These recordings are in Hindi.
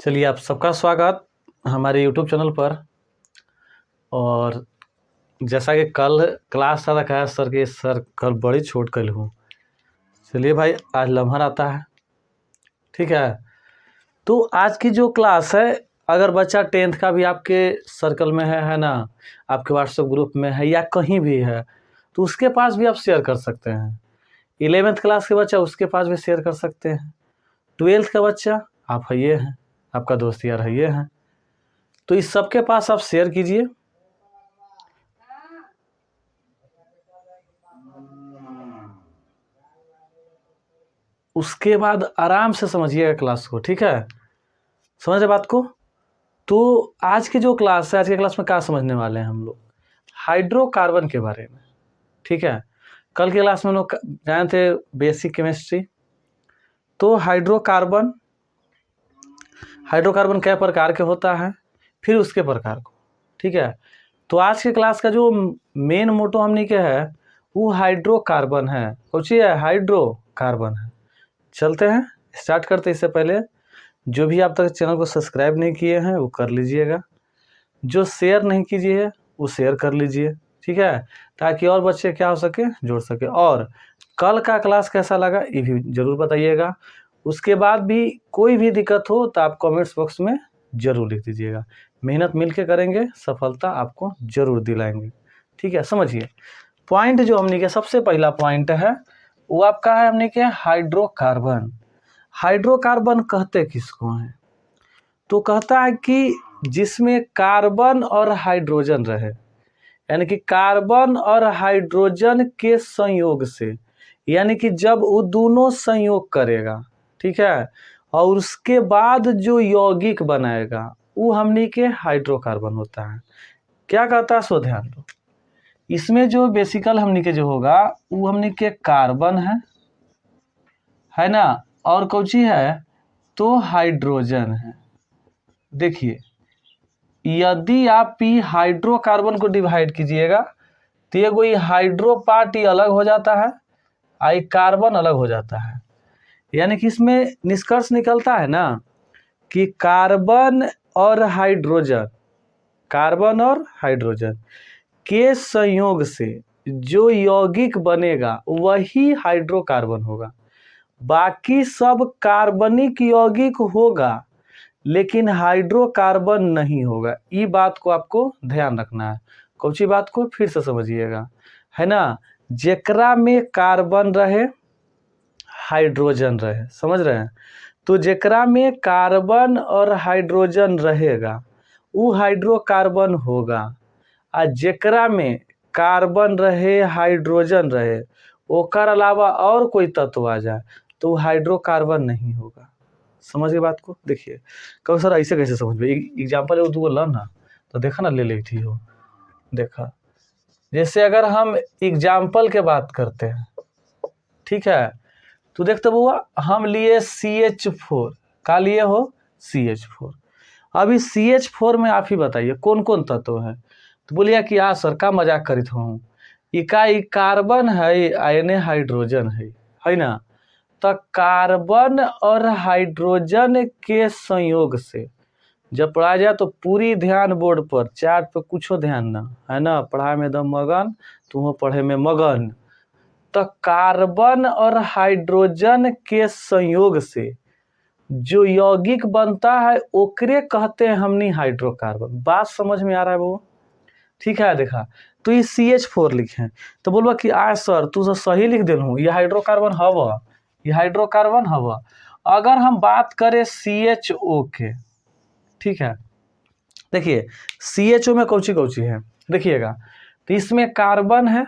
चलिए, आप सबका स्वागत हमारे यूट्यूब चैनल पर। और जैसा कि कल क्लास था रखा सर के सर कल बड़ी छोट कल हूँ। चलिए भाई, आज लम्हा आता है। ठीक है, तो आज की जो क्लास है, अगर बच्चा 10th का भी आपके सर्कल में है ना, आपके व्हाट्सएप ग्रुप में है या कहीं भी है, तो उसके पास भी आप शेयर कर सकते हैं। 11th क्लास के बच्चा उसके पास भी शेयर कर सकते हैं। 12th का बच्चा आप है ये हैं, आपका दोस्त यार है ये हैं, तो इस सबके पास आप शेयर कीजिए। उसके बाद आराम से समझिएगा क्लास को। ठीक है, समझ रहे बात को। तो आज की जो क्लास है, आज की क्लास में क्या समझने वाले हैं हम लोग? हाइड्रोकार्बन के बारे में। ठीक है, कल की क्लास में हम लोग जाने थे बेसिक केमिस्ट्री। तो हाइड्रोकार्बन कई प्रकार के होता है, फिर उसके प्रकार को। ठीक है, तो आज की क्लास का जो मेन मोटो हमने क्या है, वो हाइड्रोकार्बन है। सोचिए, हाइड्रोकार्बन है। चलते हैं, स्टार्ट करते हैं। इससे पहले जो भी आप तक चैनल को सब्सक्राइब नहीं किए हैं वो कर लीजिएगा, जो शेयर नहीं कीजिए वो शेयर कर लीजिए। ठीक है, ताकि और बच्चे क्या हो सके, जुड़ सके। और कल का क्लास कैसा लगा ये भी ज़रूर बताइएगा। उसके बाद भी कोई भी दिक्कत हो तो आप कमेंट्स बॉक्स में ज़रूर लिख दीजिएगा। मेहनत मिल के करेंगे, सफलता आपको ज़रूर दिलाएंगे। ठीक है, समझिए पॉइंट जो हमने के सबसे पहला पॉइंट है वो आपका है हमने के हाइड्रोकार्बन। हाइड्रोकार्बन कहते किसको हैं? तो कहता है कि जिसमें कार्बन और हाइड्रोजन रहे, यानी कि कार्बन और हाइड्रोजन के संयोग से, यानी कि जब वो दोनों संयोग करेगा, ठीक है, और उसके बाद जो यौगिक बनाएगा वो हमने के हाइड्रोकार्बन होता है। क्या कहता है सो ध्यान दो। इसमें जो बेसिकल हमने के जो होगा वो हमने के कार्बन है ना, और कौची है तो हाइड्रोजन है। देखिए, यदि आप ई हाइड्रोकार्बन को डिवाइड कीजिएगा तो ये कोई हाइड्रो पार्ट ही अलग हो जाता है, आई कार्बन अलग हो जाता है। यानी कि इसमें निष्कर्ष निकलता है ना कि कार्बन और हाइड्रोजन के संयोग से जो यौगिक बनेगा वही हाइड्रोकार्बन होगा। बाकी सब कार्बनिक यौगिक होगा लेकिन हाइड्रोकार्बन नहीं होगा। ये बात को आपको ध्यान रखना है। कौची बात को फिर से समझिएगा, है ना। जेकरा में कार्बन रहे, हाइड्रोजन रहे, समझ रहे हैं। तो जेकरा में कार्बन और हाइड्रोजन रहेगा वो हाइड्रोकार्बन होगा। आ जेकरा में कार्बन रहे, हाइड्रोजन रहे, ओकर अलावा और कोई तत्व आ जाए तो वो हाइड्रोकार्बन नहीं होगा। समझ गए बात को। देखिए, कहो सर ऐसे कैसे समझ में, एग्जाम्पल एगो दूगो ला ना, तो देखा ना, ले ली थी हो। देखा, जैसे अगर हम एग्जाम्पल के बात करते हैं, ठीक है, तो देखते बुआ हम लिए CH4। का लिए हो CH4। अभी CH4 में आप ही बताइए कौन कौन तत्व है। तो बोलिए कि यार सर का मजाक करित हूँ, इकाई कार्बन है, आयने हाइड्रोजन है ना। तो कार्बन और हाइड्रोजन के संयोग से जब पढ़ाया जाए तो पूरी ध्यान बोर्ड पर, चार्ट पर कुछ ध्यान ना, है ना। पढ़ाई में एकदम मगन, तुम पढ़े में मगन। तो कार्बन और हाइड्रोजन के संयोग से जो यौगिक बनता है ओकरे कहते हैं हमनी हाइड्रोकार्बन। बात समझ में आ रहा है वो? ठीक है, देखा तो ये CH4 लिखे, तो बोलबा कि सर तू तो सही लिख दिल हूँ, ये हाइड्रोकार्बन हवा, ये हाइड्रोकार्बन हवा। अगर हम बात करें CHO के, ठीक है, देखिए CHO में कौची कौची है देखिएगा। तो इसमें कार्बन है,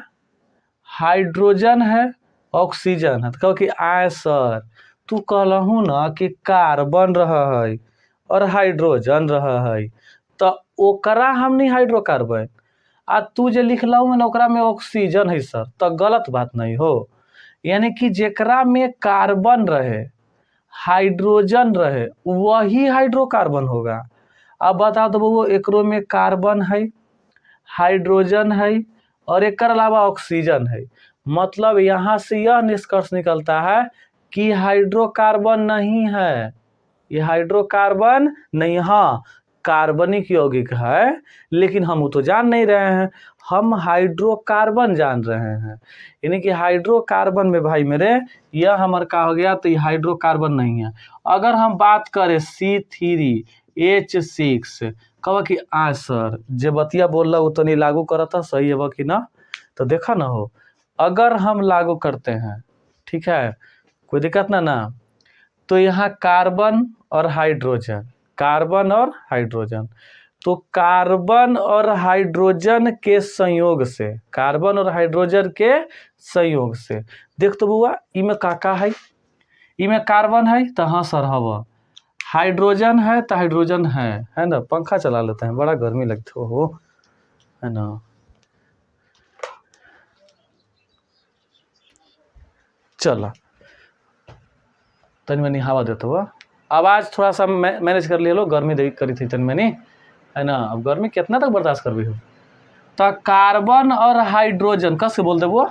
हाइड्रोजन है, ऑक्सीजन है। तो कहो कि सर तू कहलहू ना कि कार्बन रहा है और हाइड्रोजन रहा है, तो ओकरा हमनी हाइड्रोकार्बन, आ तू जे लिखलहू ना ओकरा में ऑक्सीजन है सर, तो गलत बात नहीं हो। यानी कि जेकरा में कार्बन रहे, हाइड्रोजन रहे, वही हाइड्रोकार्बन होगा। अब बता दो वो एकरो में कार्बन है, हाइड्रोजन है और एक अलावा ऑक्सीजन है। मतलब यहाँ से यह निष्कर्ष निकलता है कि हाइड्रोकार्बन नहीं है, ये हाइड्रोकार्बन नहीं, हाँ कार्बनिक यौगिक है, लेकिन हम वो तो जान नहीं रहे हैं, हम हाइड्रोकार्बन जान रहे हैं। यानी कि हाइड्रोकार्बन में भाई मेरे यह हमारा का हो गया, तो ये हाइड्रोकार्बन नहीं है। अगर हम बात करें C3H6, कहो कि सर जे बतिया बोल रहा वो तो नहीं लागू करता, सही है कि ना? तो देखा ना हो, अगर हम लागू करते हैं, ठीक है, कोई दिक्कत ना, तो यहाँ कार्बन और हाइड्रोजन, कार्बन और हाइड्रोजन, तो कार्बन और हाइड्रोजन के संयोग से, कार्बन और हाइड्रोजन के संयोग से देख तो बुआ, इमें का है, इमें कार्बन है तो हाँ सर हवा, हाइड्रोजन है तो हाइड्रोजन है ना? पंखा चला लेते हैं, बड़ा गर्मी लगती हो, है ना? चला तन मैंने हवा देते हुआ, आवाज़ थोड़ा सा मैनेज कर लिया लो, गर्मी दे करी थी तन मैंने, है ना? अब गर्मी कितना तक बर्दाश्त कर भी हो। तो कार्बन और हाइड्रोजन कस के बोल दे वो,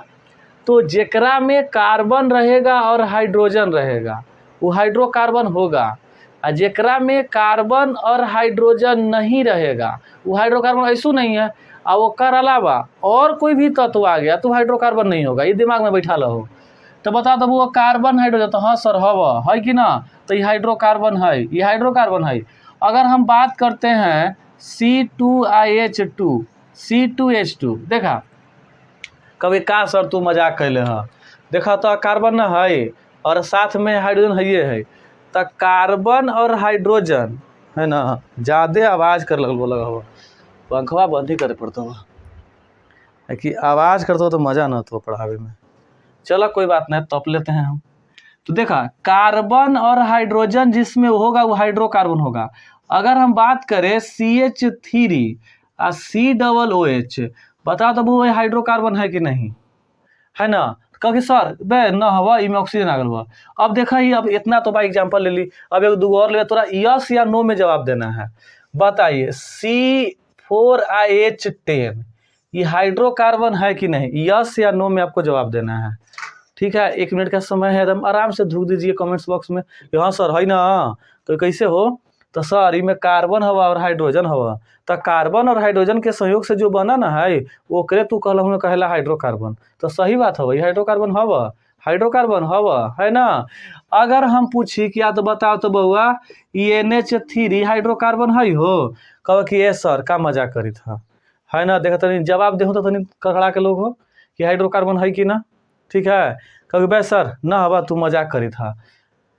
तो जेकरा में कार्बन रहेगा और हाइड्रोजन रहेगा वो हाइड्रोकार्बन होगा, और जेकरा में कार्बन और हाइड्रोजन नहीं रहेगा वो हाइड्रोकार्बन ऐसू नहीं है। और ओकर अलावा और कोई भी तत्व आ गया तो हाइड्रोकार्बन नहीं होगा, ये दिमाग में बैठा लो। तो बता दो वो कार्बन हाइड्रोजन, तो हाँ सर हवा है कि ना? तो ये हाइड्रोकार्बन है, ये हाइड्रोकार्बन है। अगर हम बात करते हैं C2H2, C2H2, देखा कभी का सर तू मजाक कैले हाँ, देखा तो कार्बन न है और साथ में हाइड्रोजन है, तो कार्बन और हाइड्रोजन, है ना? ज़्यादा आवाज़ कर लगा हो, पंखवा बंद ही करे पड़ता हो कि आवाज़ करते हो तो मज़ा ना तो पढ़ावे में। चलो कोई बात नहीं, तप लेते हैं हम। तो देखा कार्बन और हाइड्रोजन जिसमें होगा वो हाइड्रोकार्बन होगा। अगर हम बात करें CH3 और COOH, बता दो वो हाइड्रोकार्बन है कि नहीं, है ना? क्योंकि सर बे न हवा इमें ऑक्सीजन आ गल हुआ। अब देखा ही, अब इतना तो भाई एग्जाम्पल ले ली, अब एक दो और ले, थोड़ा यस या नो में जवाब देना है। बताइए C4IH10 ये हाइड्रोकार्बन है कि नहीं, यस या नो में आपको जवाब देना है। ठीक है, 1 मिनट का समय है, एकदम आराम से ढूंढ दीजिए कमेंट्स बॉक्स में, हाँ सर है ना? तो कैसे हो? तो सर इमें कार्बन हवा और हाइड्रोजन हवा, तो कार्बन और हाइड्रोजन के संयोग से जो बना ना है वो करे तू कहला कहला हाइड्रोकार्बन। तो सही बात है, हाइड्रोकार्बन हवा, हाइड्रोकार्बन हवा, है ना? अगर हम पूछी कि या तो बताओ तो बउआ NH3 हाइड्रोकार्बन है हो, कहो कि ये सर का मजाक करी था, है ना? देखा तनी जवाब देहूँ तो तनी कड़कड़ा के लोग हो कि हाइड्रोकार्बन है कि ना। ठीक है, कभी भाई सर ना हवा तू मजाक करी था,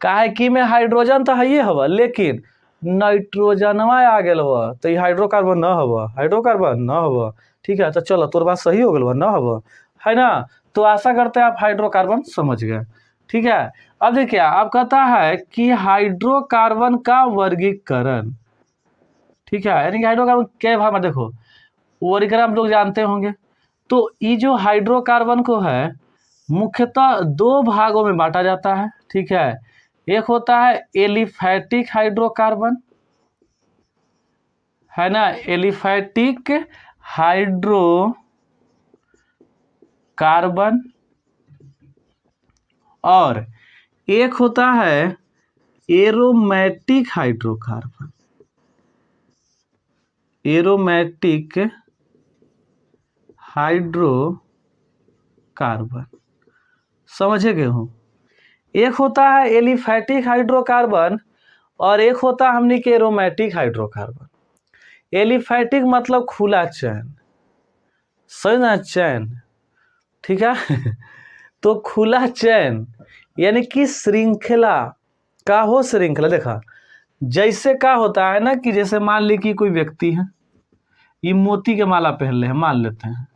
काहे कि में हाइड्रोजन तो है हवा, लेकिन नाइट्रोजनवा आ गया हुआ, तो ये हाइड्रोकार्बन ना हवा, हाइड्रोकार्बन ना हवा। ठीक है, तो चलो तोर बात सही हो गया ना हवा, है ना? तो आशा करते हैं आप हाइड्रोकार्बन समझ गए। ठीक है, अब देखिए आप कहता है कि हाइड्रोकार्बन का वर्गीकरण, ठीक है, यानी कि हाइड्रोकार्बन क्या भाग में, देखो वर्गीकरण हम लोग जानते होंगे। तो ये जो हाइड्रोकार्बन को है मुख्यतः 2 भागों में बांटा जाता है। ठीक है, एक होता है एलिफैटिक हाइड्रोकार्बन, है ना? एलिफैटिक हाइड्रोकार्बन, और एक होता है एरोमेटिक हाइड्रोकार्बन, एरोमेटिक हाइड्रोकार्बन, समझे गए हो? एक होता है एलिफैटिक हाइड्रोकार्बन और एक होता है हमने के एरोमेटिक हाइड्रोकार्बन। एलिफैटिक मतलब खुला चैन, सही ना? चैन, ठीक है तो खुला चैन यानी कि श्रृंखला का हो, श्रृंखला। देखा जैसे का होता है ना कि जैसे मान ली कि कोई व्यक्ति है, ये मोती के माला पहन ले हैं, मान लेते हैं,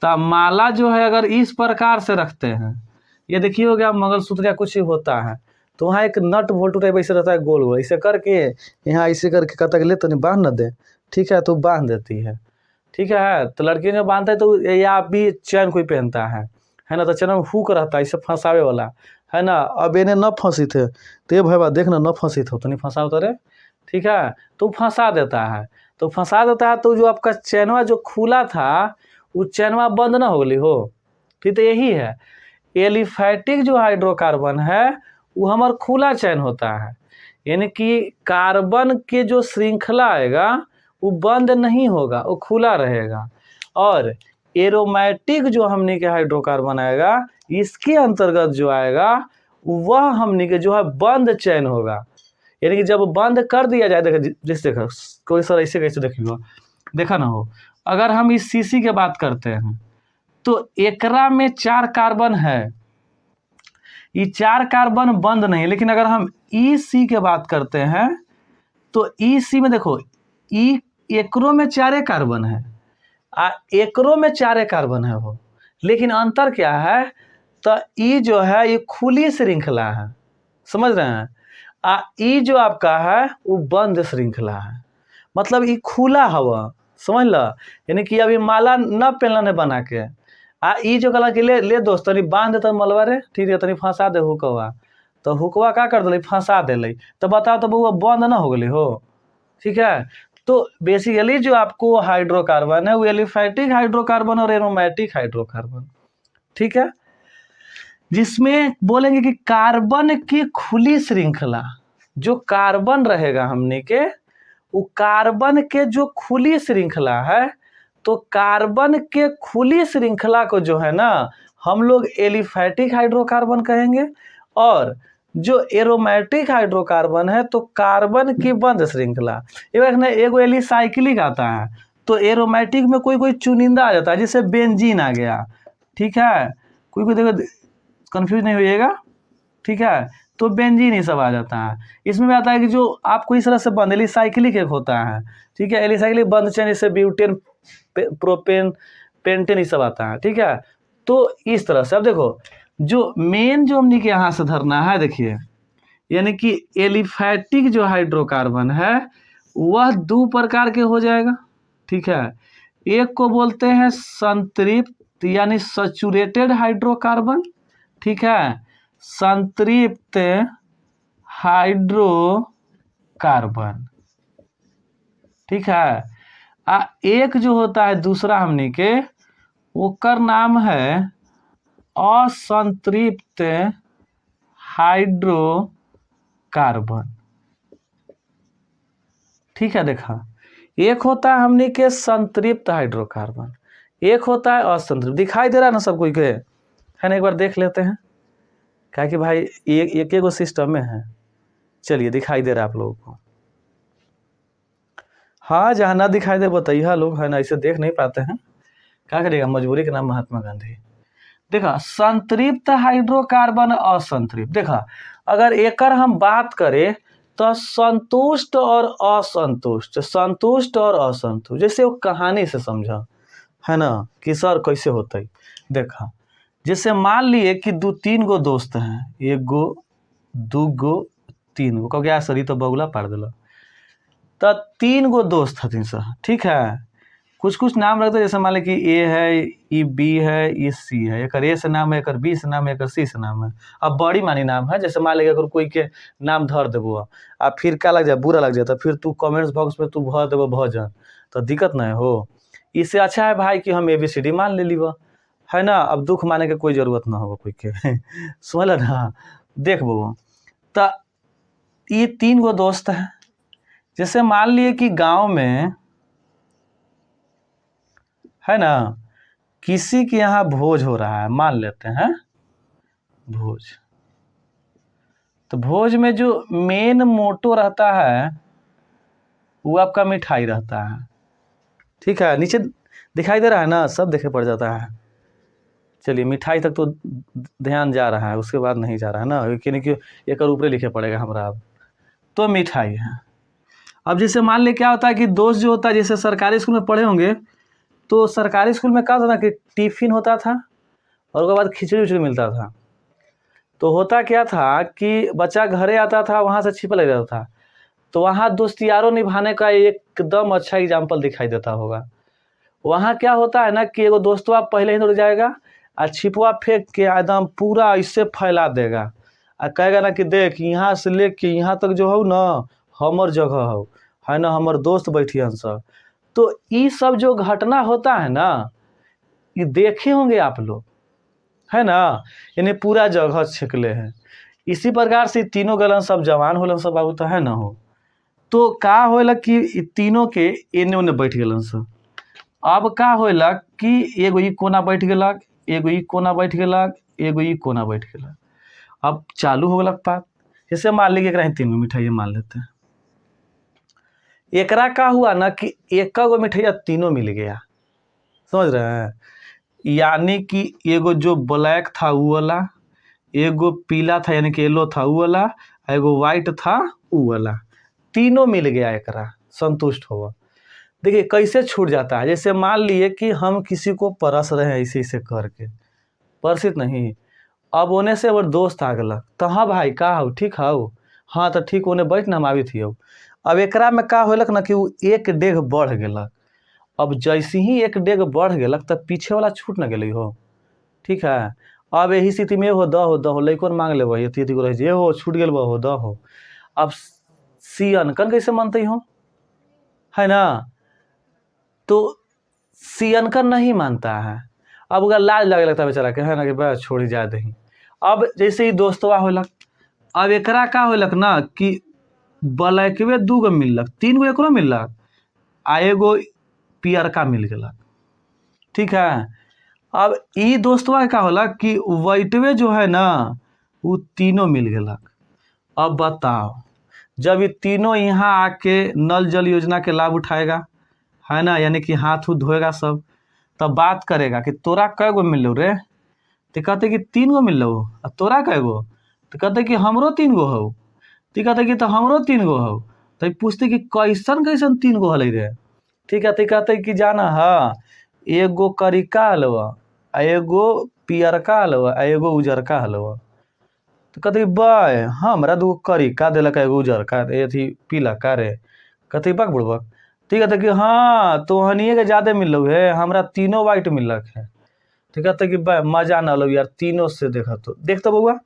तो माला जो है अगर इस प्रकार से रखते हैं, ये देखिए हो गया मंगलसूत्र या कुछ ही होता है, तो वहाँ एक नट बोल्ट टाइप ऐसे रहता है गोल गोल, ऐसे करके यहाँ ऐसे करके कहता है ले तो नहीं बांध न दे, ठीक है, तो बांध देती है। ठीक है, तो लड़की ने बांधता है तो या भी चैन कोई पहनता है ना? तो चैन में हुक रहता है इसे फंसावे वाला, है ना? अब इन्हें न फंसी थे तो ये भाई देखना न फंसी थे तो नहीं फंसाओ तो रे, ठीक है, तो फंसा देता है, तो फंसा देता है तो जो आपका चैनवा जो खुला था वो चैनवा बंद ना हो गई हो। ठीक, तो यही है एलिफैटिक जो हाइड्रोकार्बन है वो हमार खुला चैन होता है, यानी कि कार्बन के जो श्रृंखला आएगा वो बंद नहीं होगा, वो खुला रहेगा। और एरोमेटिक जो हमने के हाइड्रोकार्बन आएगा इसके अंतर्गत जो आएगा वह हमने के जो है बंद चैन होगा। यानी कि जब बंद कर दिया जाए, देखो जैसे देखो कोई सर ऐसे कैसे देखिएगा, देखा ना हो, अगर हम इस सीसी की बात करते हैं तो एकरा में 4 कार्बन है, ये 4 कार्बन बंद नहीं, लेकिन अगर हम ई सी के बात करते हैं तो ई सी में देखो ई एकरो में 4 कार्बन है, एकरो में 4 कार्बन है वो, लेकिन अंतर क्या है, तो ई जो है ये खुली श्रृंखला है, समझ रहे हैं, ई जो आपका है वो बंद श्रृंखला है, मतलब ये खुला हवा, समझ ला। यानी कि अभी माला न पहनने बना के ई जो कहला कि ले दोस्त तनी बांध दे तो मलवा रे, ठीक है, तनी फंसा दे हुकवा, तो हुकवा का कर दिले, फंसा दिले, तो बताओ तो बउआ बंद ना हो गई हो, ठीक है। तो बेसिकली जो आपको हाइड्रोकार्बन है वो एलिफैटिक हाइड्रोकार्बन और एरोमेटिक हाइड्रोकार्बन, ठीक है, जिसमें बोलेंगे कि कार्बन की खुली श्रृंखला, जो कार्बन रहेगा हमने के वो कार्बन के जो खुली श्रृंखला है, तो कार्बन के खुली श्रृंखला को जो है ना हम लोग एलिफैटिक हाइड्रोकार्बन कहेंगे, और जो एरोमेटिक हाइड्रोकार्बन है तो कार्बन की बंद श्रृंखला। एगो एलिसाइक्लिक आता है तो एरोमेटिक में कोई कोई चुनिंदा आ जाता है, जैसे बेंजीन आ गया, ठीक है, कोई देखो कंफ्यूज नहीं होइएगा, ठीक है, तो बेंजीन ही सब आ जाता है। इसमें भी आता है कि जो आपको इस तरह से बंद एलिसाइक्लिक एक होता है, ठीक है, एलिसाइक्लिक बंद चैन, जैसे ब्यूटेन, प्रोपेन, पेंटेन ये सब आता है, ठीक है। तो इस तरह से अब देखो जो मेन जो हमने के यहाँ से धरना है, देखिए, यानी कि एलिफैटिक जो हाइड्रोकार्बन है वह 2 प्रकार के हो जाएगा, ठीक है। एक को बोलते हैं संतृप्त यानी सैचुरेटेड हाइड्रोकार्बन, ठीक है, संतृप्त हाइड्रोकार्बन, ठीक है। एक जो होता है दूसरा हमने के ओकर नाम है असंतृप्त हाइड्रोकार्बन, ठीक है। देखा, एक होता है हमने के संतृप्त हाइड्रोकार्बन, एक होता है असंतृप्त। दिखाई दे रहा है ना सब कोई के, है ना, एक बार देख लेते हैं, क्या कि भाई एक एक सिस्टम में है। चलिए दिखाई दे रहा है आप लोगों को, हाँ, जहाँ ना दिखाई दे बताइए लोग, है ना, इसे देख नहीं पाते हैं, क्या करेगा, मजबूरी के नाम महात्मा गांधी। देखा, संतृप्त हाइड्रोकार्बन असंतृप्त, देखा अगर एकर हम बात करें तो संतुष्ट और असंतुष्ट, संतुष्ट और असंतुष्ट, जैसे वो कहानी से समझा, है ना, कि सर कैसे होता है। देखा, जैसे मान लिए कि 2-3 गो दोस्त हैं, 1 गो 2 गो 3 गो, क्या सर तो बगुला पाड़ दिला, तो 3 गो दोस्त हथिन सर, ठीक है, कुछ कुछ नाम रखते, जैसे मान ली कि ए है, ई बी है, ई सी है, एक ए से नाम है, एक बी से नाम है, एक सी से नाम है। अब बड़ी मानी नाम है, जैसे मान लीजिए अगर कोई के नाम धर देबो आ फिर क्या लग जाए, बुरा लग जाए, तो फिर तू कमेंट्स बॉक्स में तू भर देबो भजन, तो दिक्कत नहीं हो। इससे अच्छा है भाई कि हम ABCD मान ले लीबो, है ना, अब दुख माने के कोई जरूरत ना हो कोई के समझ ना, देखबो। तो ये 3 गो दोस्त हैं, जैसे मान लिए कि गांव में, है ना, किसी के यहाँ भोज हो रहा है, मान लेते हैं भोज, तो भोज में जो मेन मोटो रहता है वो आपका मिठाई रहता है, ठीक है, नीचे दिखाई दे रहा है ना, सब देखे पड़ जाता है। चलिए मिठाई तक तो ध्यान जा रहा है, उसके बाद नहीं जा रहा है ना, क्योंकि एक और ऊपर लिखे पड़ेगा हमारा। अब तो मिठाई है। अब जैसे मान ले क्या होता है कि दोस्त जो होता है, जैसे सरकारी स्कूल में पढ़े होंगे, तो सरकारी स्कूल में क्या होता था कि टिफिन होता था और उसके बाद खिचड़ी उचड़ी मिलता था। तो होता क्या था कि बच्चा घरे आता था, वहाँ से छिपा लग जाता था, तो वहाँ दोस्तियारों निभाने का एकदम अच्छा एग्जाम्पल दिखाई देता होगा। वहाँ क्या होता है ना कि एगो दोस्तवा पहले ही दौड़ जाएगा और छिपवा फेंक के एकदम पूरा इससे फैला देगा और कहेगा ना कि देख यहाँ से लेके यहाँ तक जो हो ना हमर जगह हो, है ना, हमर दोस्त बैठियन सब। तो ये सब जो घटना होता है ना, ये देखे होंगे आप लोग, है ना, यानी पूरा जगह छिकले हैं। इसी प्रकार से तीनों गलन सब जवान होलन सब बाबू तो है ना हो। तो का होला कि तीनों के एने ओने बैठ गलन सब। अब का होला कि एगो ई कोना बैठ गेलक, एगो ई कोना बैठ गेलक, एगो ई कोना बैठ गेलक। अब चालू हो गलक बात। जैसे मान लीजिए एकरा तीन मिठाई मान लेते हैं। एकरा का हुआ ना कि एक गो मिठाइया तीनों मिल गया, समझ रहे हैं। यानी कि एगो जो ब्लैक था वो वाला, एगो पीला था यानी कि येलो था वो वाला, एगो वाइट था वो वाला, तीनों मिल गया एकरा, संतुष्ट हुआ। देखिए कैसे छूट जाता है। जैसे मान लिए कि हम किसी को परस रहे हैं ऐसे ऐसे करके, परसित नहीं, अब ओने से वो दोस्त आ गलक तो हाँ भाई का हो ठीक हो, हाँ तो ठीक ओने बैठ ना हम आवी थी। अब एकरा में का होलक ना कि वो एक डेग बढ़ गेलक। अब जैसे ही एक डेग बढ़ गेलक तब पीछे वाला छूट ना गेलै हो, ठीक है। अब यही स्थिति में हो दहो लैकोन मांग लेबै अथी को जे हो छूट गेल हो दहो। अब सी अनकन कैसे मानते हो, है ना। तो सी अनकन नहीं मानता है। अब अगर लाज लगे लगता है बेचारा के, है ना कि बस छोड़ी जा दही। अब जैसे ही दोस्तवा होलक, अब एकरा का होलक ना कि ब्लैकवे दू गो मिललक, तीन गो एकरो मिललक आ एगो पियरका मिल गेलक, ठीक है। अब ई दोस्तवा का होला कि वाइटवे जो है ना वो तीनों मिल गेलक। अब बताओ जब ये तीनों यहाँ आके नल जल योजना के लाभ उठाएगा, है ना, यानी कि हाथ उथ धोएगा सब, तब बात करेगा कि तोरा कै गो मिल रे, तो कहते कि 3 गो मिल लो। आ तोरा कै गो, तो कहते कि हमरो 3 गो हो। तो कहते कि तो हमरो 3 गो हो। तो पूछते कि कैसन कैसन 3 गो हलै रे, ठीक है। तो कहते कि जाना हाँ एगो करिका हलवा, एगो पियरका हलवा, एगो उजरका हलवा। तो कहते कि बाय हमरा 2 करिका देलक, एगो उजरका अथी पीलका रे। कहते बक बुड़बक, ठीक है। तो कि हाँ तोहनिए के ज़्यादा मिल लो है, हमरा तीनों वाइट मिलक है। तो कहते कि बाय मजा ना लो यार, तीनों से देखा तो देख तो बउआ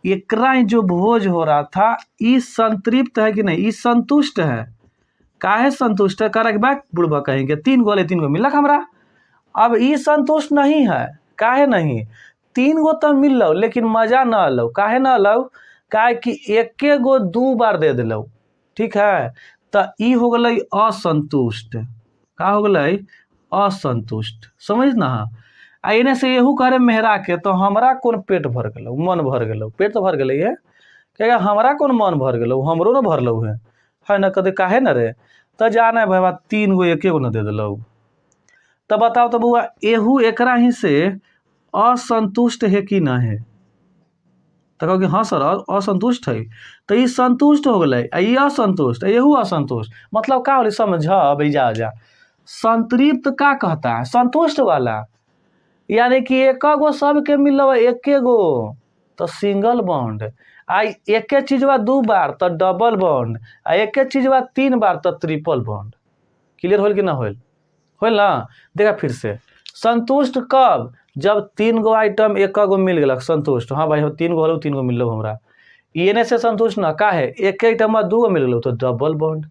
एकरा जो भोज हो रहा था ये संतृप्त है कि नहीं, ये संतुष्ट है। काहे संतुष्ट है, कर बैक बुढ़बा कहेंगे 3 गो ले 3 गो मिलक हमरा। अब ये संतुष्ट नहीं है, काहे नहीं, 3 गो तो मिल लो लेकिन मजा ना लो। काहे ना लो, काहे कि एके गो 2 बार दे दिलो, ठीक है। तो ई हो गई असंतुष्ट, का हो गई असंतुष्ट, समझ ना। आ इन्हें से यहू करे मेहरा के तो हमरा कौन पेट भर गलो, मन भर गलो, पेट तो भर गई है क्या, हमरा कौन मन भर गलो, हमरो ना भरलो है ना। कदे काहे ना रे, तो जाना है भाई 3 गो एके गो ना दे दिलो। तब बताओ तो बुआ एहू एकरा ही से असंतुष्ट है कि ना है। तो कहो कि हाँ सर असंतुष्ट है। तो ये संतुष्ट हो गए, ये असंतुष्ट, एहू असंतुष्ट। मतलब का हो समझ जा संतृप्त का कहता है, संतुष्ट वाला, यानी कि एक गो सबके मिल एके गो तो सिंगल बॉन्ड, आ एके चीजवा 2 बार तो डबल बॉन्ड, आ एके चीजवा 3 बार तो ट्रिपल बॉन्ड। क्लियर होल कि ना होल, होल ना। देखा फिर से संतुष्ट कब, जब 3 गो आइटम एक गो मिल गलक संतुष्ट, हाँ भाई हो 3 गो हलो 3 गो मिल लो हमरा। एने से संतुष्ट ना का है, एक आइटम 2 गो मिल गलो तो डबल बॉन्ड।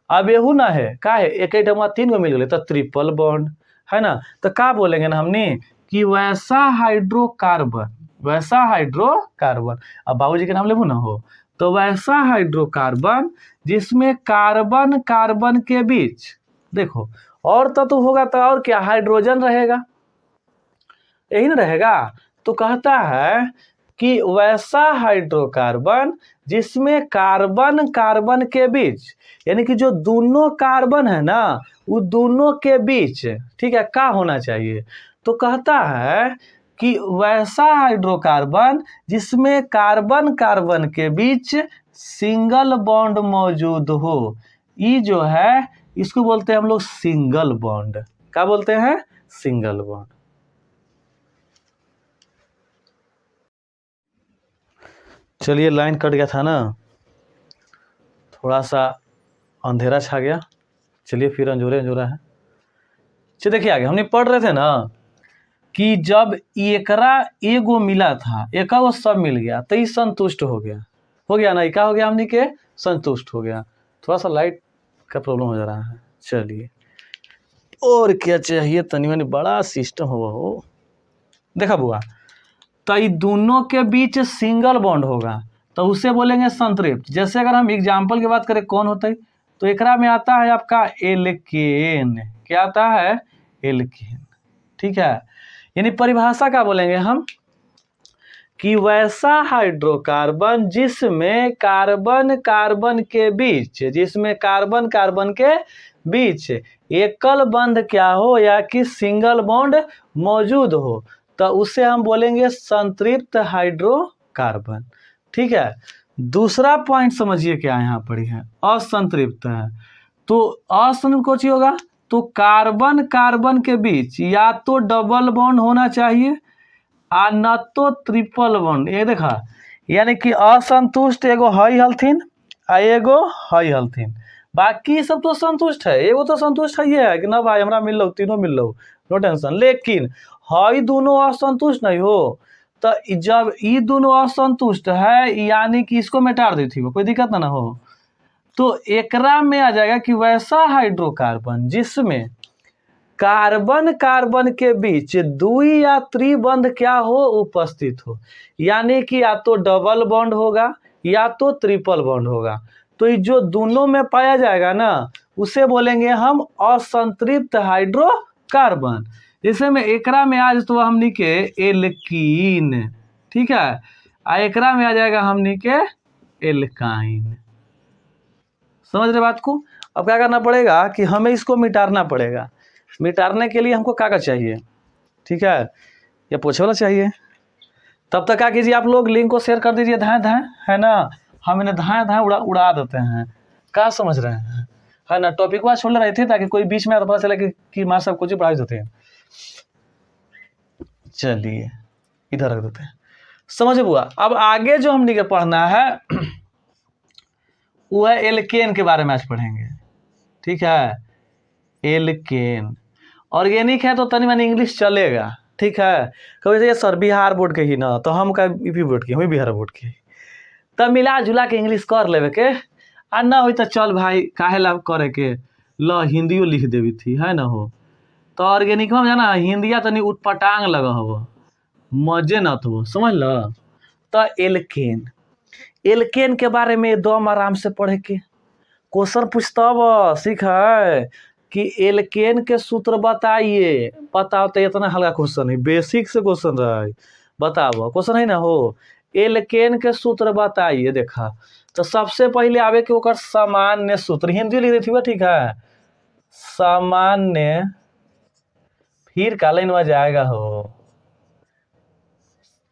अब एहू ना है का है, एक आइटम 3 गो मिल गए तो ट्रिपल बॉन्ड, है ना। तो का बोलेंगे ना हमने कि वैसा हाइड्रोकार्बन, वैसा हाइड्रोकार्बन, अब बाबूजी के नाम लेबू ना हो, तो वैसा हाइड्रोकार्बन जिसमें कार्बन कार्बन के बीच, देखो और तत्व होगा तो और क्या, हाइड्रोजन रहेगा, यही ना रहेगा। तो कहता है कि वैसा हाइड्रोकार्बन जिसमें कार्बन कार्बन के बीच, यानी कि जो दोनों कार्बन है ना वो दोनों के बीच, ठीक है, का होना चाहिए। तो कहता है कि वैसा हाइड्रोकार्बन जिसमें कार्बन कार्बन के बीच सिंगल बॉन्ड मौजूद हो, ये जो है इसको बोलते हैं हम लोग सिंगल बॉन्ड। क्या बोलते हैं, सिंगल बॉन्ड। चलिए लाइन कट गया था ना, थोड़ा सा अंधेरा छा गया, चलिए फिर अंजोरे अंजोरा है। चलिए देखिए आगे हमने पढ़ रहे थे ना कि जब एकरा एगो मिला था, एक गो सब मिल गया तो ये संतुष्ट हो गया ना, क्या हो गया हमने के संतुष्ट हो गया। थोड़ा सा लाइट का प्रॉब्लम हो जा रहा है, चलिए और क्या चाहिए, तनी मनी बड़ा सिस्टम हो देखा बुआ। तो ये दोनों के बीच सिंगल बॉन्ड होगा तो उसे बोलेंगे संतृप्त। जैसे अगर हम एग्जाम्पल की बात करें कौन होता है, तो एकरा में आता है आपका एल्केन। क्या आता है? एल्केन। ठीक है, यानी परिभाषा क्या बोलेंगे हम कि वैसा हाइड्रोकार्बन जिसमें कार्बन कार्बन के बीच एकल बंध क्या हो या कि सिंगल बॉन्ड मौजूद हो, तो उसे हम बोलेंगे संतृप्त हाइड्रोकार्बन। ठीक है, दूसरा पॉइंट समझिए क्या यहाँ पर है, असंतृप्त है। तो असंतृप्त कौन सी होगा? तो कार्बन कार्बन के बीच या तो डबल बॉन्ड होना चाहिए आ न तो ट्रिपल बॉन्ड। ये देखा, यानी कि असंतुष्ट एगो हई हलथिन आ एगो हई हलथिन, बाकी सब तो संतुष्ट है, एगो तो संतुष्ट है कि ना भाई हमरा मिल लो, तीनों मिल लो, नो टेंशन। लेकिन हई दोनों असंतुष्ट नहीं हो, तो जब ये दोनों असंतुष्ट है यानी कि इसको मिटा देती हो, कोई दिक्कत ना हो, तो एकरा में आ जाएगा कि वैसा हाइड्रोकार्बन जिसमें कार्बन कार्बन के बीच द्वि या त्रिबंध क्या हो, उपस्थित हो, यानी कि या तो डबल बॉन्ड होगा या तो ट्रिपल बॉन्ड होगा। तो ये जो दोनों में पाया जाएगा ना, उसे बोलेंगे हम असंतृप्त हाइड्रोकार्बन। जैसे में एकरा में आज तो हमनी के एल्कीन, ठीक है, आ एकरा में आ जाएगा हमनी के एल्काइन। समझ रहे बात को? अब क्या करना पड़ेगा कि हमें इसको मिटाना पड़ेगा। मिटाने के लिए हमको कागज चाहिए, ठीक है, या पोछे वाला चाहिए। तब तक क्या कीजिए, आप लोग लिंक को शेयर कर दीजिए, धाएं धाएं, है ना, हम इन्हें धाएं धाएं उड़ा देते हैं। क्या समझ रहे हैं, है ना? टॉपिक वाइज छोड़ रहे थे ताकि कोई बीच में पता चले कि माँ सब कुछ पढ़ाई देते हैं। चलिए इधर रख देते हैं, समझ बुआ। अब आगे जो हमने के पढ़ना है वो है एल्केन के बारे में आज पढ़ेंगे। ठीक है, एल्केन ऑर्गेनिक है तो तनी मनी इंग्लिश चलेगा। ठीक है, कभी ये सर बिहार बोर्ड के ही ना, तो हम का यूपी बोर्ड के, हम बिहार बोर्ड के, तब मिला जुला के इंग्लिश कर लेवे के, आ ना हो तो चल भाई काहे ला करे के, ल हिंदियो लिख देवी थी, है ना हो। तो ऑर्गेनिक में जाना हिंदिया तनी उटपटांग लगा हो, मजे न तो, समझ ल। तो एल्केन, एल्केन के बारे में एकदम आराम से पढ़े के, क्वेश्चन पूछता सीख है कि एल्केन के सूत्र बताइए। बताओ तो इतना हल्का क्वेश्चन है, बेसिक से क्वेश्चन रहा, बताओ क्वेश्चन है ना हो। एल्केन के सूत्र बताइए। देखा, तो सबसे पहले आवे कि ओकर सामान्य सूत्र, हिंदी लिख देती हुआ, ठीक है, सामान्य, फिर का लाइन में जाएगा हो।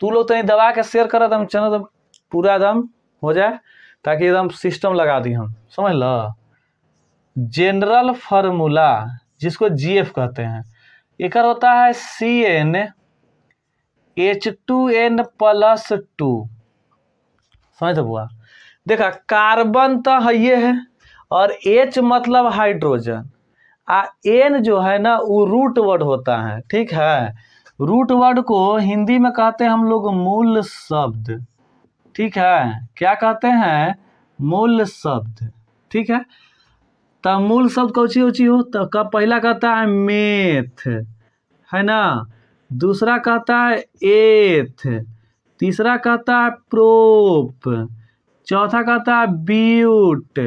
तू लोग तो दबा के शेयर कर दम, चलो तो पूरा एकदम हो जाए, ताकि एकदम सिस्टम लगा दी हम, समझ लो। जनरल फार्मूला जिसको जीएफ कहते हैं, एक होता है CnH2n+2, समझ बुआ। देखा, कार्बन तो है ये है, और H मतलब हाइड्रोजन, आ N जो है ना वो रूट वर्ड होता है। ठीक है, रूट वर्ड को हिंदी में कहते हैं हम लोग मूल शब्द। ठीक है, क्या कहते हैं? मूल शब्द। ठीक है, तो मूल शब्द कौची ऊँची हो, तो का पहला कहता है मेथ, है ना, दूसरा कहता है एथ, तीसरा कहता है प्रोप, चौथा कहता है ब्यूट,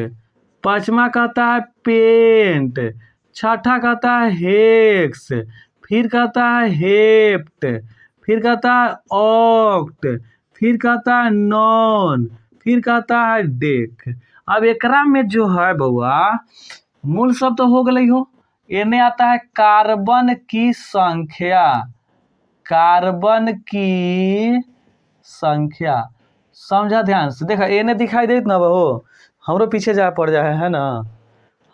पांचवा कहता है पेंट, छठा कहता है हेक्स, फिर कहता है हेप्ट, फिर कहता है ऑक्ट, फिर कहता है नॉन, फिर कहता है डेक। अब एकरा में जो है बउआ मूल शब्द तो हो गई हो, एने आता है कार्बन की संख्या, कार्बन की संख्या, समझा ध्यान से। देखा, एने दिखाई देत ना बहो, हमरो पीछे जा पड़ जाए, है ना,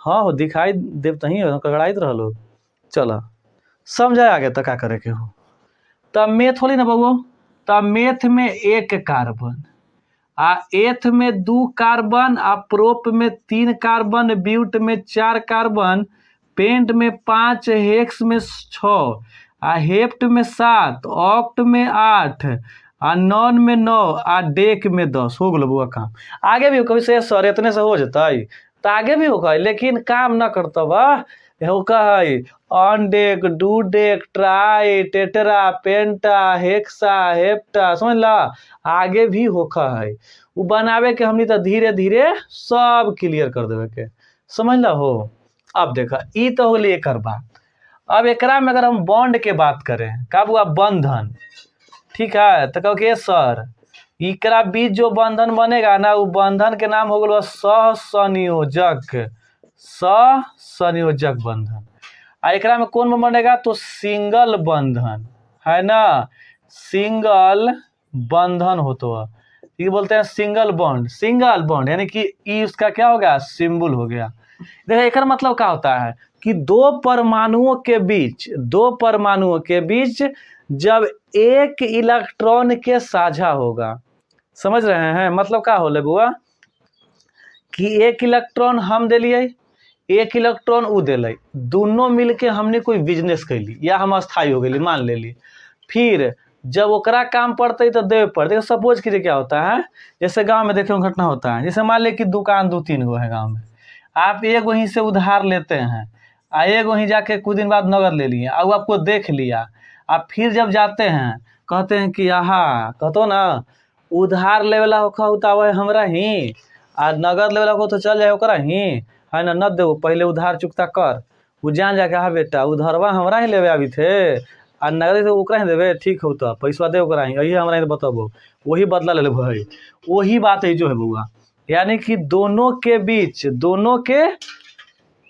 हाँ हो दिखाई देव तही कगड़ाइत रहो। चलो समझा आगे तो क्या करे के हो। तब मेथ होली ना बउआ, तब मेथ में 1 कार्बन, आ एथ में 2 कार्बन, आ प्रोप में 3 कार्बन, ब्यूट में 4 कार्बन, पेंट में 5, हेक्स में 6, आ हेप्ट में 7, ऑक्ट में 8, आ नॉन में 9, आ डेक में 10। हो गलो बुआ काम। आगे भी कभी से सर इतने से हो जाता है, तो आगे भी होगा, लेकिन काम ना करता बा, एहो का है ऑनडेक, डूडेक, ट्राई, टेट्रा, पेंटा, हेक्सा, हेप्टा, समझ ला। आगे भी होखा है वो बनावे के हमनी तो धीरे धीरे सब क्लियर कर देवे के, समझ ला हो। अब देखा ई तो होली एक बात। अब एकरा में अगर हम बॉन्ड के बात करें का हुआ बंधन, ठीक है, तो कहो सर इकरा बीच जो बंधन बनेगा ना वो बंधन के नाम हो गया सहसंयोजक, सहसंयोजक बंधन। आ एकरा में कौन बनेगा तो सिंगल बंधन, है ना, सिंगल बंधन हो तो ये बोलते हैं सिंगल बॉन्ड, सिंगल बॉन्ड यानी कि ई उसका क्या हो गया सिंबल हो गया। देखो एक मतलब क्या होता है कि दो परमाणुओं के बीच, दो परमाणुओं के बीच जब एक इलेक्ट्रॉन के साझा होगा, समझ रहे हैं मतलब क्या हो बुआ कि एक इलेक्ट्रॉन हम दिलिए, एक इलेक्ट्रॉन उ दिल, दोनों मिलके हमने कोई बिजनेस कैली या हम स्थायी हो गई मान ले ली, फिर जब ओकरा काम पड़ते तो देवे पड़ते। सपोज कीजिए क्या होता है जैसे गांव में देखे घटना होता है, जैसे मान ले कि दुकान 2-3 गो है गांव में, आप एक वहीं से उधार लेते हैं, एक वहीं जाके कुछ दिन बाद नगद ले लिए, अब आपको देख लिया, आप फिर जब जाते हैं कहते हैं कि आहा कहतो ना उधार लेवेला होखा उतावे हमरा ही आ नगद लेवेला को तो चल जाए ओकरा ही, है ना, न देव पहले उधार चुकता कर, वो जान जाके हाँ बेटा उधारवा हमरा ही लेवे अभी थे आ नगद से ओकरा ही देवे, ठीक हो तो पैसा दे ओकरा ही, यही हमरा ही बताबो, वही बदला ले भाई, वही बात है जो है बउआ। यानी कि दोनों के बीच, दोनों के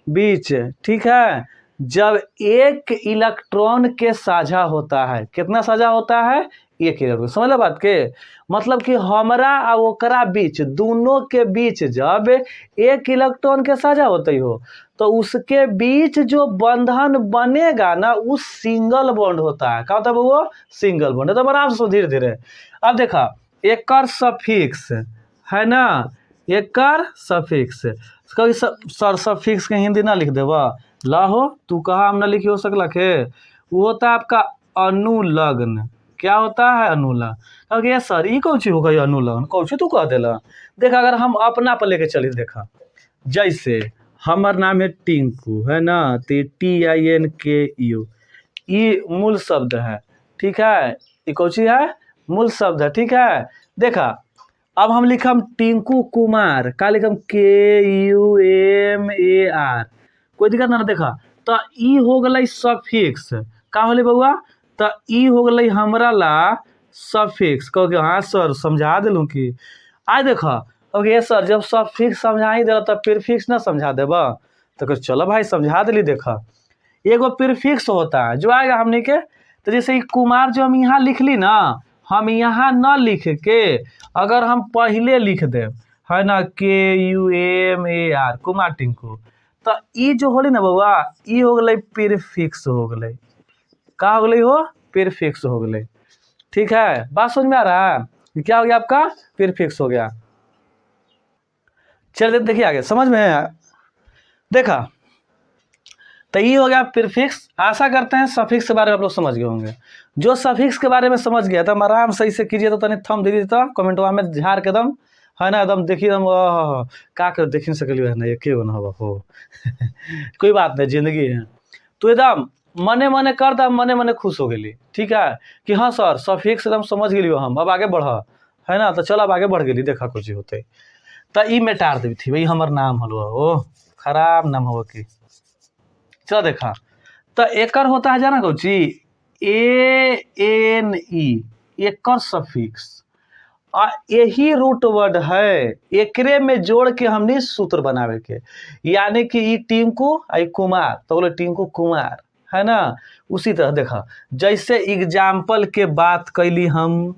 बीच, ठीक है, जब एक इलेक्ट्रॉन के साझा होता है, कितना साझा होता है एक इलेक्ट्रॉन, समझ लो बात के मतलब कि हमरा और ओकरा बीच, दोनों के बीच जब एक इलेक्ट्रॉन के साझा होता ही हो तो उसके बीच जो बंधन बनेगा ना वो सिंगल बॉन्ड होता है। क्या होता है वो सिंगल बॉन्ड, तो आराम से धीरे धीरे। अब देखा एक सफिक्स है ना, एक सफिक्स, सर सफिक्स के हिंदी ना लिख देवा ला हो, तू कहा हम ना लिखी हो सकला के, वो होता है आपका अनुलग्न। क्या होता है अनुलग्न, क्योंकि ये सर ये कौन सी होगा ये अनुलग्न, कौन सी तू कह देला। देखा अगर हम अपना पर लेके चली, देखा जैसे हमार नाम है टिंकू, है ना, तो TINKU ये मूल शब्द है, ठीक है, ये कौन सी है मूल शब्द है, ठीक है। देखा अब हम लिखम टिंकू कुमार, का लिखम KUMAR, कोई दिक्कत ना। देखा तो ई हो गई सफिक्स, का होले बउआ तो ई हो गई हमरा ला सफिक्स। कहो हाँ सर समझा दिलूँ कि आज देखा ओके सर जब सफिक्स समझा ही दिला तब प्रीफिक्स ना समझा देबा, तो चलो भाई समझा दिली। देखा एगो प्रीफिक्स होता है जो आएगा हमने के, तो जैसे कुमार जो हम यहाँ लिख ली ना, हम यहाँ न लिख के अगर हम पहले लिख दे, है ना, KUMAR कुमार टिंकू, तो ई जो होली ना बउआ ई हो गई प्रीफिक्स हो गई, का हो गई हो प्रीफिक्स हो गई, ठीक है। बात समझ में आ रहा है क्या हो गया आपका प्रीफिक्स हो गया। चलिए देखिए आगे समझ में है। देखा तो ये हो गया प्रीफिक्स। आशा करते हैं सफिक्स के बारे में आप लोग समझ गए होंगे। जो सफिक्स के बारे में समझ गया तो आराम सही से कीजिए, तो तनी थम दे दीजिए तो कमेंटवा में झाड़ के दम, है ना, एकदम देखिए एकदम का कर देख नहीं सकली है ना ये क्यों ना हो कोई बात नहीं जिंदगी है, तो एकदम मने मने कर दम, मने मने खुश हो गई, ठीक है कि हाँ सर सफिक्स एकदम समझ गई हम, अब आगे बढ़, है ना, तो चल अब आगे बढ़ गई। देखा कुछ होते तो ई मेटार देवी थी भाई हमार नाम हलवा, ओ खराब नाम हो कि चलो। देखा तो एकर होता है जाना कौची ANE, एकर सफिक्स यही रूट वर्ड है, एकरे में जोड़ के हमने सूत्र बनावे के, यानी कि ई टिंकू आई कुमार तो बोले टिंकू कुमार, है ना। उसी तरह देखा जैसे एग्जाम्पल के बात कैली हम,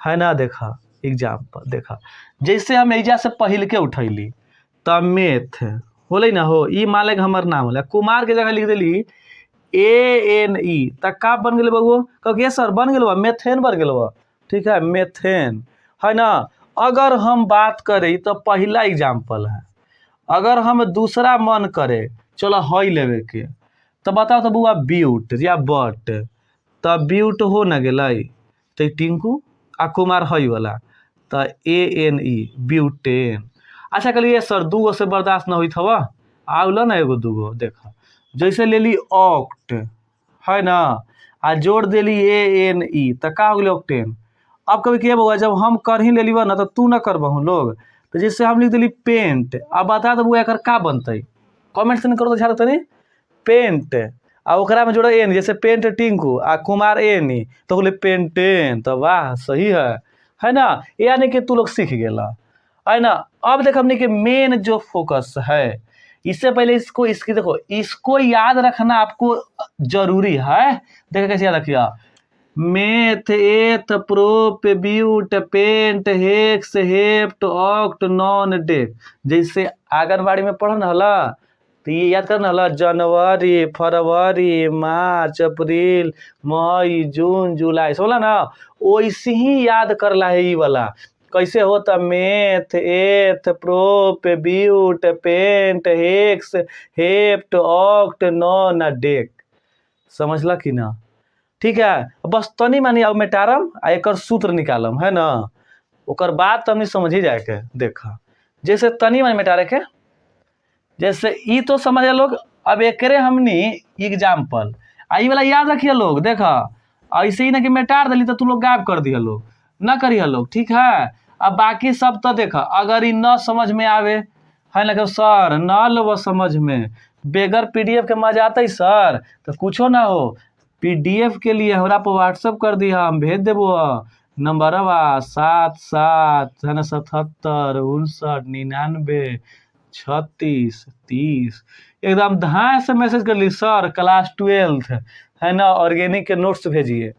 है ना, देखा एग्जाम्पल, देखा जैसे हम एजा से पहिल के उठैली तो मेथ होले ना हो, ई मान लेगा हमार नाम होला, कुमार के जगह लिख दिली ANE, तक का बन गए बबू, कहो सर बन गए मेथेन बन गए, ठीक है मेथेन, है ना। अगर हम बात करें तो पहला एग्जाम्पल है, अगर हम दूसरा मन करे चलो हई लेवे के, तो बताओ तो बुआ ब्यूट या बट, तो ब्यूट हो न गए तो टिंकू आ कुमार हई वाला तो ANE ब्यूटेन। अच्छा कलिए सर दूगो से बर्दाश्त न हुई हवा आवल ना एगो दूगो, देखा जैसे ले ली ऑक्ट है ना, आ जोड़ देली ANE तो का हो गई ऑक्टेन। अब कभी क्या हुआ जब हम कर ही ले ली ना तो तू ना करबहू लोग, तो जैसे हम लिख दिली पेंट। अब बता दबू एकर का बनते, कमेंट से नहीं करो तो झाड़ तनी पेंट आ ओकरा में जोड़ो एन, जैसे पेंट टिंकू आ कुमार एनी तो बोले पेंटेन। तो वाह सही है ना, यानी कि तू लोग सीख गेला है ना। अब देख हमने के मेन जो फोकस है, इससे पहले इसकी देखो इसको याद रखना आपको जरूरी है। देखो कैसे याद रखिए, meth eth prop but pent hex hept oct non dec. जैसे आंगनबाड़ी में पढ़न हला तो ये याद करना हला, जनवरी फरवरी मार्च अप्रैल मई जून जुलाई सोला ना, वैसे ही याद करला है ये वाला। कैसे होता, meth eth prop but pent hex hept oct non dec. समझला कि ना? ठीक है, बस तनी मानी अब मेटारम आ एक सूत्र निकालम है ना, ओकर बाद तनी समझ ही जाए के। देखा जैसे तनी मानी मेटारे के, जैसे ई तो समझ लोग। अब एकरे हमनी एग्जाम्पल आई वाला याद रखिए लोग। देखा ऐसे ही ना कि मेटार दिली तो तू लोग गायब कर दिया लोग, ना करिए लोग, ठीक है। अब बाकी सब तो देखा, अगर ई न समझ में आवे है ना कि सर न लो समझ में, बेगर PDF के मजा आता ही सर, तो कुछो ना हो PDF के लिए हमरा पर व्हाट्सअप कर दिया, हम भेज देबो नंबरवा 77 है 77 99 36 30। एकदम धाए से मैसेज कर ली, सर क्लास 12th है ना ऑर्गेनिक के नोट्स भेजिए,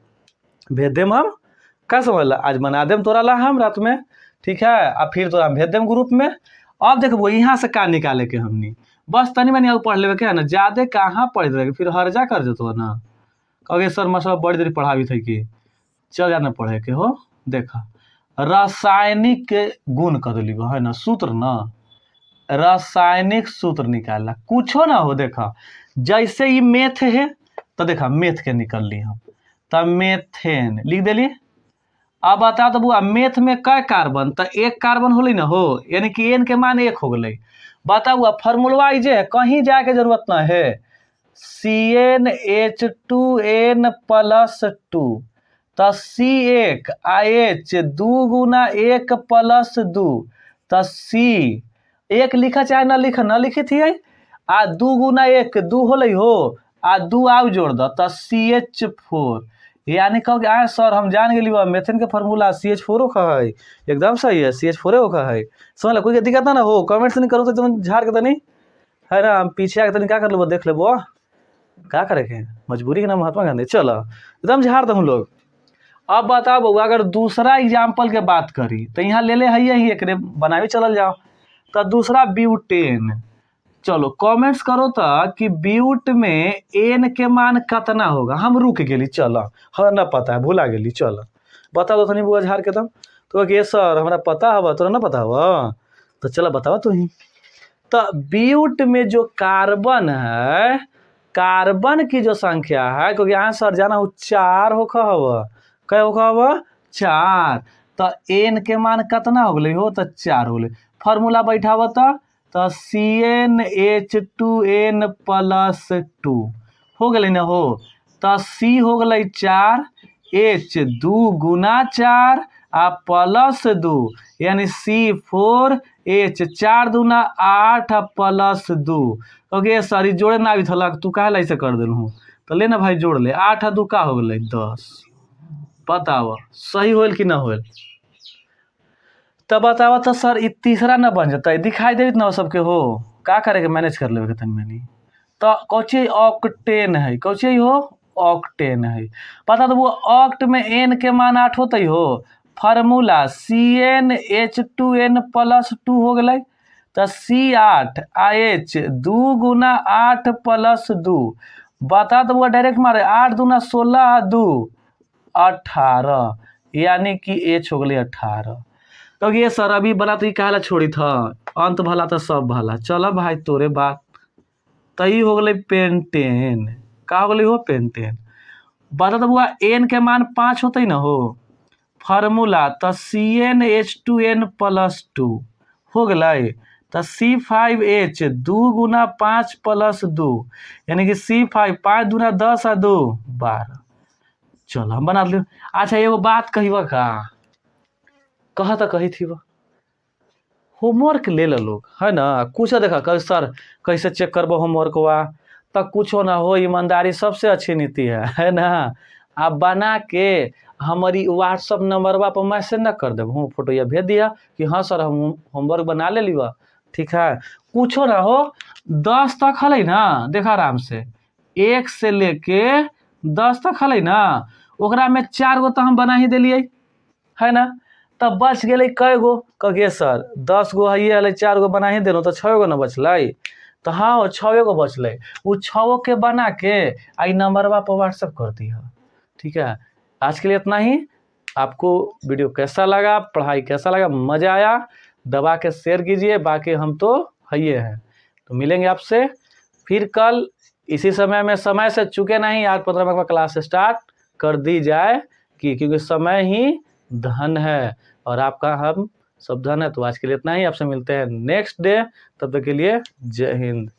भेज देम हम। का समझ आज बना देम तोरा ला हम रात में, ठीक है। अब फिर तोरा भेज देम ग्रुप में। अब देखो यहाँ से का निकाले के हमनी, बस तनी मनी पढ़ लेवे के है ना, ज्यादा कहाँ पढ़ रहे फिर हर्जा कर देतो ना। कहे सर मास्टर बड़ी देरी पढ़ावी थे कि चल जाना पढ़े के हो। देखा रासायनिक के गुण कर ली है ना, सूत्र ना, रासायनिक सूत्र निकालना कुछो ना हो। देखा जैसे ये मेथ है तो देखा मेथ के निकल ली हम, तब मेथेन लिख दिली। अब बता दो बुआ मेथ में कै कार्बन, तो एक कार्बन होली ना हो, यानी कि एन के मान 1 हो गई। बता बुआ फॉर्मूला जे है कहीं जाए के जरूरत ना है, CnH2n+2 तो C1 H 2 गुना 1 + 2 तो C 1 लिखा चाहे ना लिखी थी आ 2 गुना 1 2 होले हो आ 2 आउ जोड़ दो तो CH4। यानी कहो कि सर हम जान गेली मेथेन के फार्मूला CH4 का है, एकदम सही है CH4 का है। समझ ला कोई दिक्कत ना हो, कमेंट्स नहीं करो तो तुम झाड़ के तनी है ना, हम पीछे आके तनी क्या कर लेबो देख लेबो, क्या करे के मजबूरी के नाम महात्मा गांधी। चलो एकदम झाड़ दो लोग। अब बताओ बउआ अगर दूसरा एग्जाम्पल के बात करी तो यहाँ ले है यही एक बनावे चलल जाओ। तो दूसरा ब्यूटेन, चलो कमेंट्स करो तो कि ब्यूट में एन के मान कितना होगा। हम रुक गेली, चलो हमें ना पता है भूला गेली, चलो बता दो तनी बुआ झाड़ के तब। तो ये सर हमारा पता हवा तोरा ना पता हवा, तो चलो बताओ तू ही। तो ब्यूट में जो कार्बन है, कार्बन की जो संख्या है, क्योंकि यहाँ सर जाना हो 4 होखा हवा, क्या होखा हवा 4, तो एन के मान कितना हो गई हो, तो 4 हो गई। फार्मूला बैठाव तो CnH2n+2 हो गई ना हो, तो C हो गई 4, H 2 गुना 4 आ +2 यानी C4 H 4 दूना 8 + 2। ओके सॉरी जोड़े ना भी थला तू काहे ऐसे कर देलहूँ, तो लेना भाई जोड़ ले, 8 आ 2 का हो गई 10। बताओ सही होल कि ना होल, तब बतावा तो सर ये तीसरा ना बन जाता है, दिखाई दे ना सबके हो, का करे के मैनेज कर लेवे तन मैंने। तो कौची ऑक्टेन है, कौची हो ऑक्टेन है। पता तो वो ऑक्ट में एन के मान 8 होता ही हो, फार्मूला CnH2n+2 हो गए, तो C8 H 2 गुना 8 + 2। बता तो वो डायरेक्ट मारे 8 दूना 16 2 18, यानी कि H हो गई 18। तो ये सर अभी बना तो कहला छोड़ी था, अंत भला तो सब भला। चलो भाई तोरे बात तई हो गई पेंटेन, का हो गई हो पेंटेन। बता तो बुआ एन के मान 5 होते ही ना हो, फार्मूला तो CnH2n+2 हो गए, तो C5H 2 गुना 5 प्लस 2 यानी कि C5 5 दूना 10 आ 2 12। चलो हम बना लियो। अच्छा एगो बात कही का कहा तो कही थी वो होमवर्क ले लो लोग है ना, कुछ देखा कल सर कैसे चेक करबो होमवर्क हुआ तो कुछो ना हो, ईमानदारी सबसे अच्छी नीति है ना। आप बना के हमारी व्हाट्सअप नंबर पर मैसेज ना कर देब, हूँ फोटो या भेज दिया कि हाँ सर हम होमवर्क बना ले लिया, ठीक है। कुछो ना हो 10 तक हल ना, देखा आराम से 1 से लेके 10 तक हल ना, ओकरा में 4 गो तो हम बना ही दिलिए है ना। तब बच गए कै गो, कहिए सर 10 गो है 4 गो बना ही दिलूँ तो 6 गो ना बचल। तो हाँ 6 गो बचल, वो 6 के बना के आई नंबरवा पर व्हाट्सअप कर दी है, ठीक है। आज के लिए इतना ही। आपको वीडियो कैसा लगा, पढ़ाई कैसा लगा, मज़ा आया, दबा के शेयर कीजिए। बाकी हम तो है हैं, तो मिलेंगे आपसे फिर कल इसी समय में। समय से चुके नहीं, आज 15 मिनट में क्लास स्टार्ट कर दी जाए क्योंकि समय ही धन है और आपका हम सब धन है। तो आज के लिए इतना ही, आपसे मिलते हैं नेक्स्ट डे, तब तक के लिए जय हिंद।